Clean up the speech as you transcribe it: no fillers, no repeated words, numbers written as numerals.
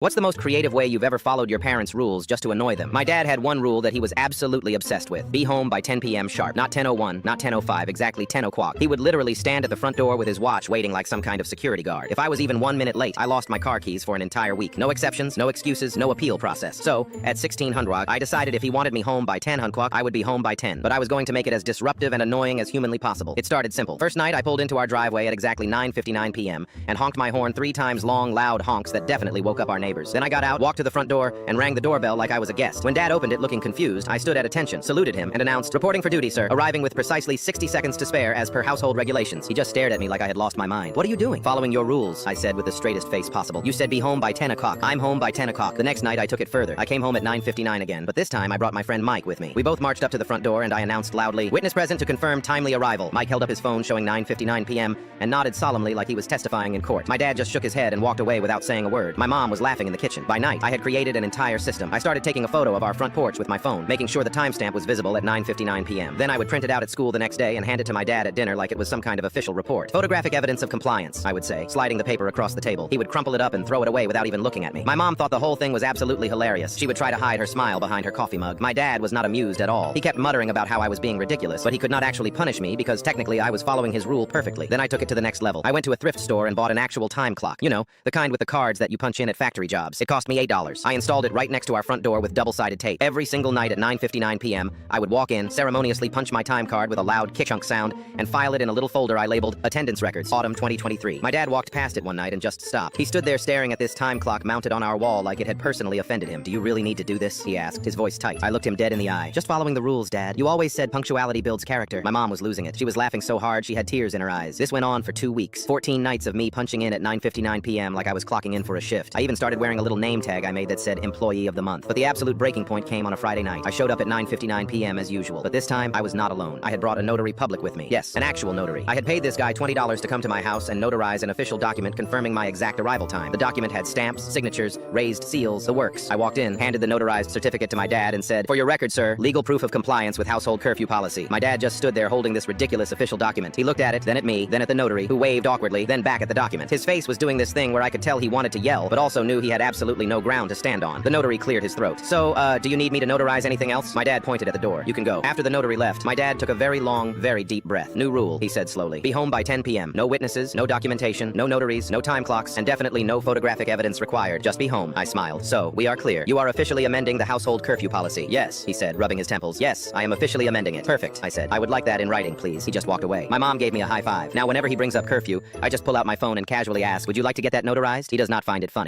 What's the most creative way you've ever followed your parents' rules just to annoy them? My dad had one rule that he was absolutely obsessed with. Be home by 10 p.m. sharp. Not 10:01, not 10:05, exactly 10 o'clock. He would literally stand at the front door with his watch waiting like some kind of security guard. If I was even 1 minute late, I lost my car keys for an entire week. No exceptions, no excuses, no appeal process. So, at 1600, I decided if he wanted me home by 10 o'clock, I would be home by 10. But I was going to make it as disruptive and annoying as humanly possible. It started simple. First night, I pulled into our driveway at exactly 9:59 p.m. and honked my horn 3 times long, loud honks that definitely woke up our neighbors. Then I got out, walked to the front door, and rang the doorbell like I was a guest. When Dad opened it looking confused, I stood at attention, saluted him, and announced, "Reporting for duty, sir," arriving with precisely 60 seconds to spare as per household regulations. He just stared at me like I had lost my mind. "What are you doing?" "Following your rules," I said with the straightest face possible. "You said be home by 10 o'clock. I'm home by 10 o'clock. The next night I took it further. I came home at 9:59 again, but this time I brought my friend Mike with me. We both marched up to the front door and I announced loudly, "Witness present to confirm timely arrival." Mike held up his phone showing 9:59 p.m. and nodded solemnly like he was testifying in court. My dad just shook his head and walked away without saying a word. My mom was laughing in the kitchen. By night, I had created an entire system. I started taking a photo of our front porch with my phone, making sure the timestamp was visible at 9:59 p.m. Then I would print it out at school the next day and hand it to my dad at dinner like it was some kind of official report. Photographic evidence of compliance, I would say, sliding the paper across the table. He would crumple it up and throw it away without even looking at me. My mom thought the whole thing was absolutely hilarious. She would try to hide her smile behind her coffee mug. My dad was not amused at all. He kept muttering about how I was being ridiculous, but he could not actually punish me because technically I was following his rule perfectly. Then I took it to the next level. I went to a thrift store and bought an actual time clock. You know, the kind with the cards that you punch in at factory jobs. It cost me $8. I installed it right next to our front door with double-sided tape. Every single night at 9:59 p.m., I would walk in, ceremoniously punch my time card with a loud kick-chunk sound, and file it in a little folder I labeled Attendance Records, Autumn 2023. My dad walked past it one night and just stopped. He stood there staring at this time clock mounted on our wall like it had personally offended him. "Do you really need to do this?" he asked, his voice tight. I looked him dead in the eye. "Just following the rules, Dad. You always said punctuality builds character." My mom was losing it. She was laughing so hard she had tears in her eyes. This went on for 2 weeks. 14 nights of me punching in at 9:59 p.m. like I was clocking in for a shift. I even started wearing a little name tag I made that said Employee of the Month. But the absolute breaking point came on a Friday night. I showed up at 9:59 p.m. as usual, but this time I was not alone. I had brought a notary public with me. Yes, an actual notary. I had paid this guy $20 to come to my house and notarize an official document confirming my exact arrival time. The document had stamps, signatures, raised seals, the works. I walked in, handed the notarized certificate to my dad, and said, "For your record, sir, legal proof of compliance with household curfew policy." My dad just stood there holding this ridiculous official document. He looked at it, then at me, then at the notary, who waved awkwardly, then back at the document. His face was doing this thing where I could tell he wanted to yell, but also knew he had absolutely no ground to stand on. The notary cleared his throat. "So, do you need me to notarize anything else?" My dad pointed at the door. "You can go." After the notary left, my dad took a very long, very deep breath. "New rule," he said slowly. "Be home by 10 p.m. No witnesses, no documentation, no notaries, no time clocks, and definitely no photographic evidence required. Just be home." I smiled. "So, we are clear. You are officially amending the household curfew policy." "Yes," he said, rubbing his temples. "Yes, I am officially amending it." "Perfect," I said. "I would like that in writing, please." He just walked away. My mom gave me a high five. Now, whenever he brings up curfew, I just pull out my phone and casually ask, "Would you like to get that notarized?" He does not find it funny.